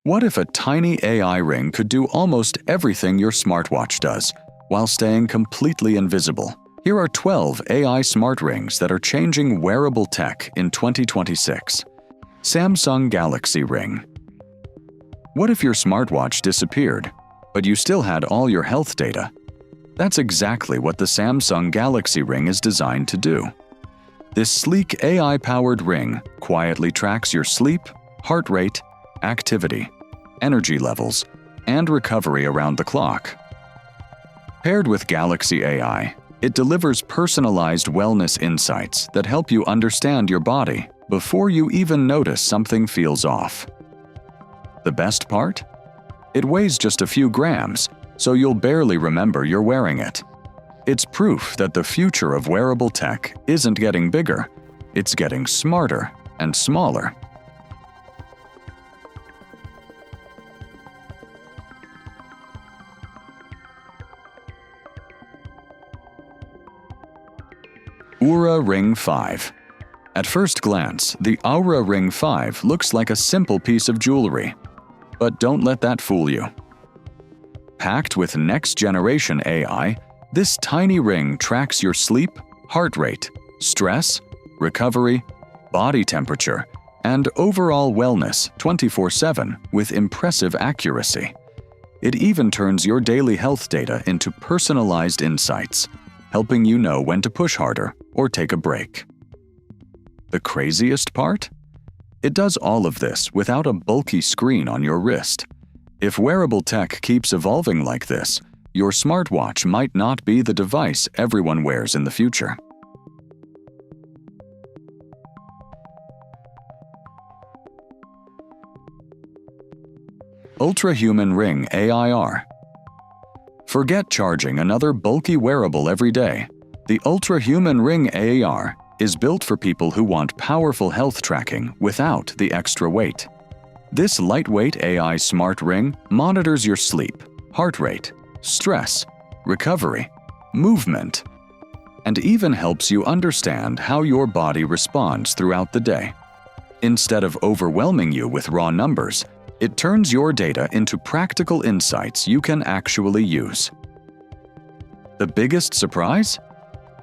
What if a tiny AI ring could do almost everything your smartwatch does, while staying completely invisible? Here are 12 AI smart rings that are changing wearable tech in 2026. Samsung Galaxy Ring. What if your smartwatch disappeared, but you still had all your health data? That's exactly what the Samsung Galaxy Ring is designed to do. This sleek AI-powered ring quietly tracks your sleep, heart rate, activity, energy levels, and recovery around the clock. Paired with Galaxy AI, it delivers personalized wellness insights that help you understand your body before you even notice something feels off. The best part? It weighs just a few grams, so you'll barely remember you're wearing it. It's proof that the future of wearable tech isn't getting bigger, it's getting smarter and smaller. Oura Ring 5. At first glance, the Oura Ring 5 looks like a simple piece of jewelry. But don't let that fool you. Packed with next-generation AI, this tiny ring tracks your sleep, heart rate, stress, recovery, body temperature, and overall wellness 24/7 with impressive accuracy. It even turns your daily health data into personalized insights, helping you know when to push harder or take a break. The craziest part? It does all of this without a bulky screen on your wrist. If wearable tech keeps evolving like this, your smartwatch might not be the device everyone wears in the future. Ultrahuman Ring AIR. Forget charging another bulky wearable every day. The Ultrahuman Ring AIR is built for people who want powerful health tracking without the extra weight. This lightweight AI smart ring monitors your sleep, heart rate, stress, recovery, movement, and even helps you understand how your body responds throughout the day. Instead of overwhelming you with raw numbers, it turns your data into practical insights you can actually use. The biggest surprise?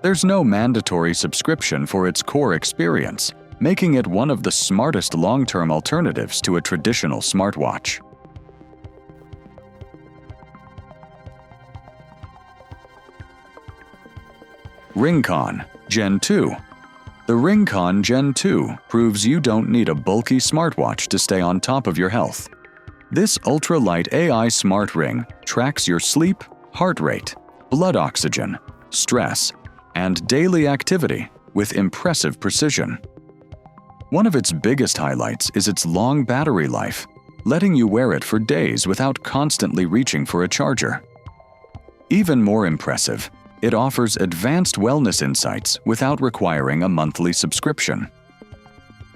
There's no mandatory subscription for its core experience, making it one of the smartest long-term alternatives to a traditional smartwatch. RingConn Gen 2. The RingConn Gen 2 proves you don't need a bulky smartwatch to stay on top of your health. This ultra-light AI smart ring tracks your sleep, heart rate, blood oxygen, stress, and daily activity with impressive precision. One of its biggest highlights is its long battery life, letting you wear it for days without constantly reaching for a charger. Even more impressive, it offers advanced wellness insights without requiring a monthly subscription.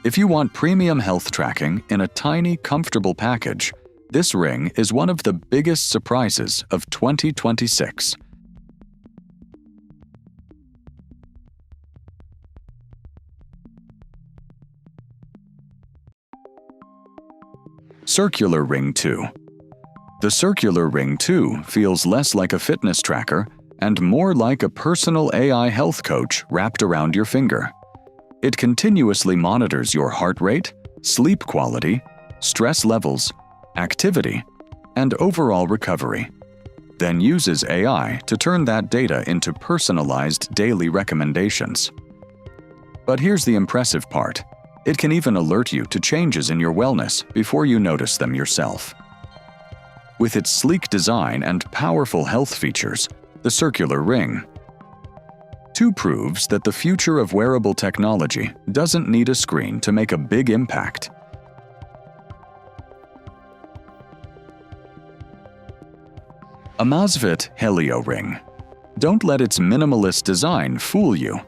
If you want premium health tracking in a tiny, comfortable package, this ring is one of the biggest surprises of 2026. Circular Ring 2. The Circular Ring 2 feels less like a fitness tracker and more like a personal AI health coach wrapped around your finger. It continuously monitors your heart rate, sleep quality, stress levels, activity, and overall recovery, then uses AI to turn that data into personalized daily recommendations. But here's the impressive part. It can even alert you to changes in your wellness before you notice them yourself. With its sleek design and powerful health features, the Circular Ring 2 proves that the future of wearable technology doesn't need a screen to make a big impact. Amazfit Helio Ring. Don't let its minimalist design fool you.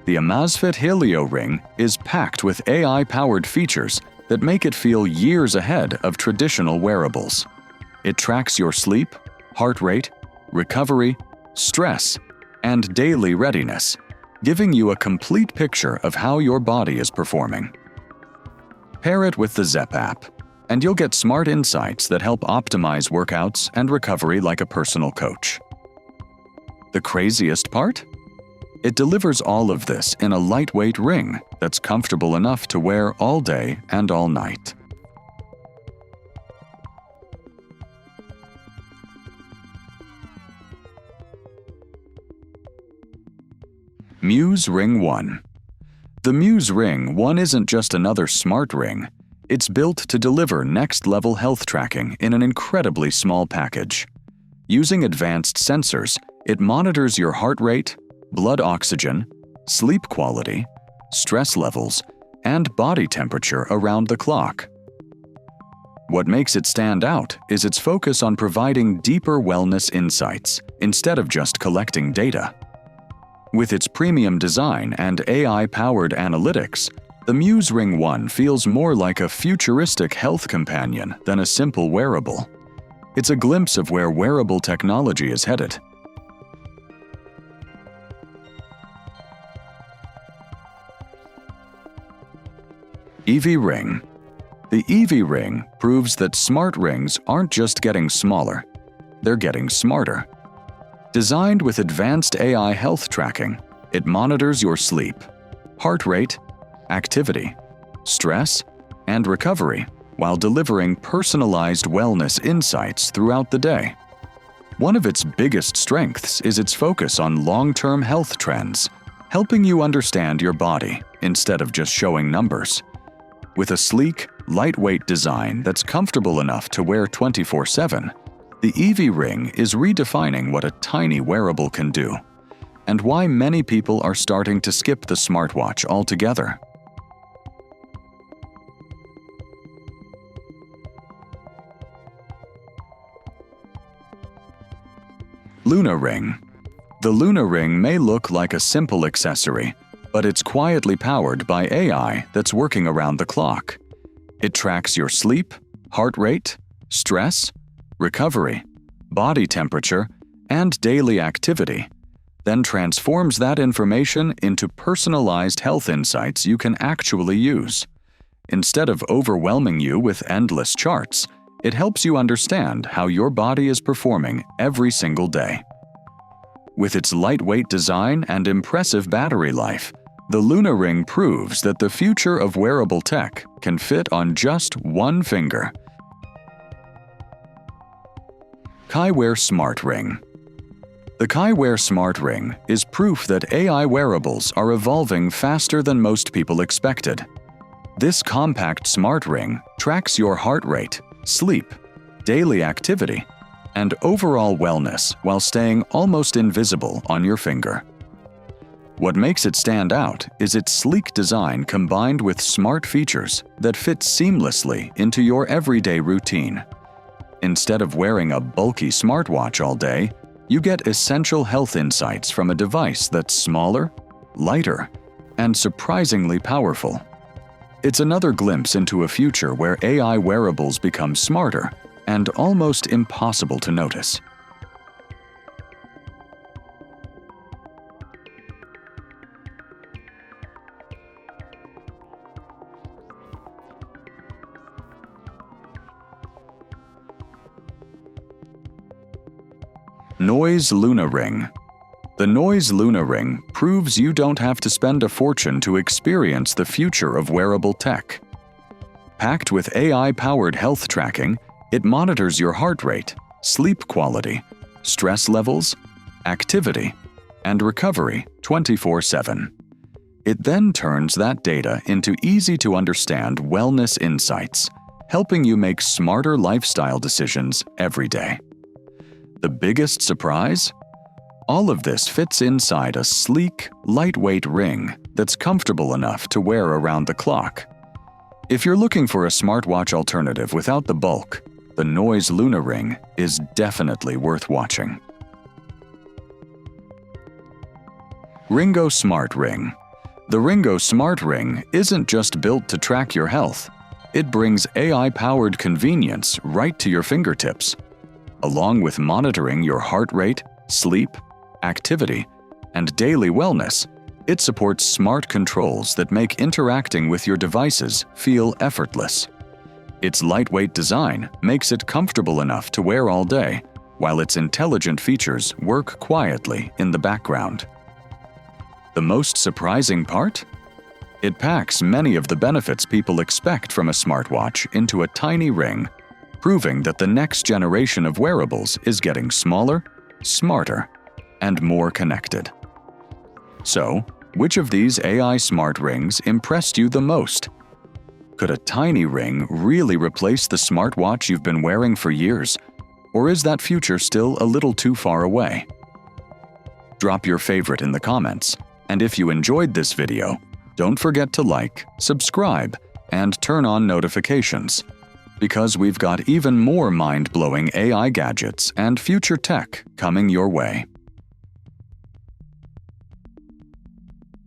The Amazfit Helio Ring is packed with AI-powered features that make it feel years ahead of traditional wearables. It tracks your sleep, heart rate, recovery, stress, and daily readiness, giving you a complete picture of how your body is performing. Pair it with the Zepp app. And you'll get smart insights that help optimize workouts and recovery like a personal coach. The craziest part? It delivers all of this in a lightweight ring that's comfortable enough to wear all day and all night. Muse Ring One. The Muse Ring One isn't just another smart ring. It's built to deliver next-level health tracking in an incredibly small package. Using advanced sensors, it monitors your heart rate, blood oxygen, sleep quality, stress levels, and body temperature around the clock. What makes it stand out is its focus on providing deeper wellness insights instead of just collecting data. With its premium design and AI-powered analytics, the Muse Ring One feels more like a futuristic health companion than a simple wearable. It's a glimpse of where wearable technology is headed. Evie Ring. The Evie Ring proves that smart rings aren't just getting smaller, they're getting smarter. Designed with advanced AI health tracking, it monitors your sleep, heart rate, activity, stress, and recovery while delivering personalized wellness insights throughout the day. One of its biggest strengths is its focus on long-term health trends, helping you understand your body instead of just showing numbers. With a sleek, lightweight design that's comfortable enough to wear 24/7, the Evie Ring is redefining what a tiny wearable can do, and why many people are starting to skip the smartwatch altogether. Luna Ring. The Luna Ring may look like a simple accessory, but it's quietly powered by AI that's working around the clock. It tracks your sleep, heart rate, stress, recovery, body temperature, and daily activity, then transforms that information into personalized health insights you can actually use. Instead of overwhelming you with endless charts, it helps you understand how your body is performing every single day. With its lightweight design and impressive battery life, the Luna Ring proves that the future of wearable tech can fit on just one finger. Kiwear Smart Ring. The Kiwear Smart Ring is proof that AI wearables are evolving faster than most people expected. This compact smart ring tracks your heart rate, sleep, daily activity, and overall wellness while staying almost invisible on your finger. What makes it stand out is its sleek design combined with smart features that fit seamlessly into your everyday routine. Instead of wearing a bulky smartwatch all day, you get essential health insights from a device that's smaller, lighter, and surprisingly powerful. It's another glimpse into a future where AI wearables become smarter and almost impossible to notice. Noise Luna Ring. The Noise Luna Ring proves you don't have to spend a fortune to experience the future of wearable tech. Packed with AI-powered health tracking, it monitors your heart rate, sleep quality, stress levels, activity, and recovery 24/7. It then turns that data into easy-to-understand wellness insights, helping you make smarter lifestyle decisions every day. The biggest surprise? All of this fits inside a sleek, lightweight ring that's comfortable enough to wear around the clock. If you're looking for a smartwatch alternative without the bulk, the Noise Luna Ring is definitely worth watching. Ringo Smart Ring. The Ringo Smart Ring isn't just built to track your health. It brings AI-powered convenience right to your fingertips. Along with monitoring your heart rate, sleep, activity, and daily wellness, it supports smart controls that make interacting with your devices feel effortless. Its lightweight design makes it comfortable enough to wear all day, while its intelligent features work quietly in the background. The most surprising part? It packs many of the benefits people expect from a smartwatch into a tiny ring, proving that the next generation of wearables is getting smaller, smarter, and more connected. So, which of these AI smart rings impressed you the most? Could a tiny ring really replace the smartwatch you've been wearing for years? Or is that future still a little too far away? Drop your favorite in the comments, and if you enjoyed this video, don't forget to like, subscribe, and turn on notifications, because we've got even more mind-blowing AI gadgets and future tech coming your way.